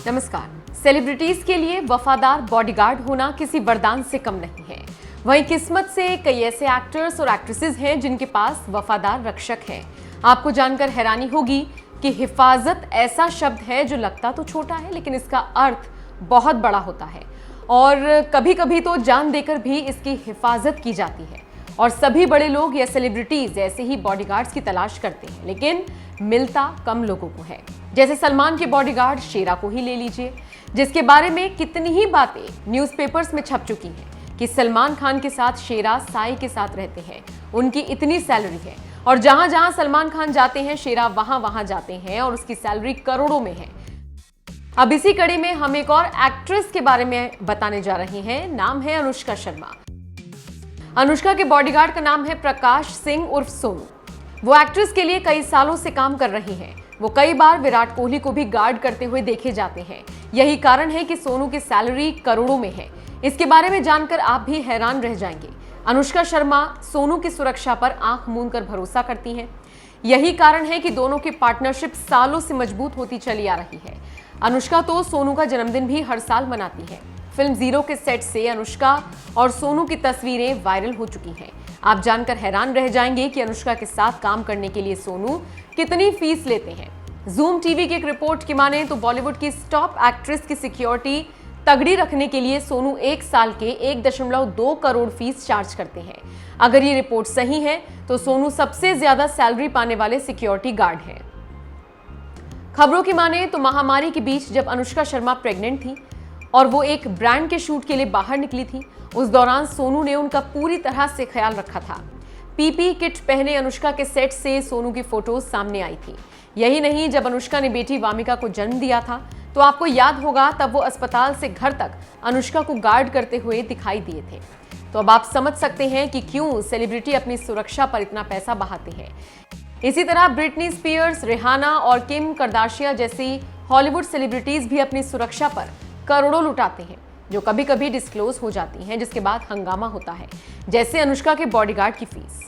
नमस्कार। सेलिब्रिटीज के लिए वफादार बॉडीगार्ड होना किसी वरदान से कम नहीं है। वहीं किस्मत से कई ऐसे एक्टर्स और एक्ट्रेसेस हैं जिनके पास वफादार रक्षक हैं। आपको जानकर हैरानी होगी कि हिफाजत ऐसा शब्द है जो लगता तो छोटा है लेकिन इसका अर्थ बहुत बड़ा होता है और कभी कभी तो जान देकर भी इसकी हिफाजत की जाती है। और सभी बड़े लोग या सेलिब्रिटीज ऐसे ही बॉडीगार्ड्स की तलाश करते हैं, लेकिन मिलता कम लोगों को है। जैसे सलमान के बॉडीगार्ड शेरा को ही ले लीजिए, जिसके बारे में कितनी ही बातें न्यूज़पेपर्स में छप चुकी हैं कि सलमान खान के साथ शेरा साई के साथ रहते हैं, उनकी इतनी सैलरी है और जहां जहां सलमान खान जाते हैं शेरा वहां वहां जाते हैं और उसकी सैलरी करोड़ों में है। अब इसी कड़ी में हम एक और एक्ट्रेस के बारे में बताने जा रहे हैं। नाम है अनुष्का शर्मा। अनुष्का के बॉडीगार्ड का नाम है प्रकाश सिंह उर्फ सोनू। वो एक्ट्रेस के लिए कई सालों से काम कर रही हैं। वो कई बार विराट कोहली को भी गार्ड करते हुए देखे जाते हैं। यही कारण है कि सोनू की सैलरी करोड़ों में है। इसके बारे में जानकर आप भी हैरान रह जाएंगे। अनुष्का शर्मा सोनू की सुरक्षा पर आंख मूंद कर भरोसा करती हैं। यही कारण है कि दोनों की पार्टनरशिप सालों से मजबूत होती चली आ रही है। अनुष्का तो सोनू का जन्मदिन भी हर साल मनाती है। फिल्म जीरो के सेट से अनुष्का और सोनू की तस्वीरें वायरल हो चुकी हैं। आप जानकर हैरान रह जाएंगे कि अनुष्का के साथ काम करने के लिए सोनू कितनी फीस लेते हैं। जूम टीवी की एक रिपोर्ट की माने तो बॉलीवुड की टॉप एक्ट्रेस की सिक्योरिटी तगड़ी रखने के लिए सोनू एक साल के 1.2 करोड़ फीस चार्ज करते हैं। अगर ये रिपोर्ट सही है तो सोनू सबसे ज्यादा सैलरी पाने वाले सिक्योरिटी गार्ड हैं। खबरों की माने तो महामारी के बीच जब अनुष्का शर्मा प्रेग्नेंट थी और वो एक ब्रांड के शूट के लिए बाहर निकली थी, उस दौरान सोनू ने उनका पूरी तरह से ख्याल रखा था। पीपी किट पहने अनुष्का के सेट से सोनू की फोटोज सामने आई थी। यही नहीं, जब अनुष्का ने बेटी वामिका को जन्म दिया था तो आपको याद होगा तब वो अस्पताल से घर तक अनुष्का को गार्ड करते हुए दिखाई दिए थे। तो अब आप समझ सकते हैं कि क्यों सेलिब्रिटी अपनी सुरक्षा पर इतना पैसा बहाते हैं। इसी तरह ब्रिटनी स्पीयर्स, रिहाना और किम करदाशिया जैसी हॉलीवुड सेलिब्रिटीज भी अपनी सुरक्षा पर करोड़ों लुटाते हैं, जो कभी कभी डिस्क्लोज हो जाती हैं, जिसके बाद हंगामा होता है, जैसे अनुष्का के बॉडीगार्ड की फीस।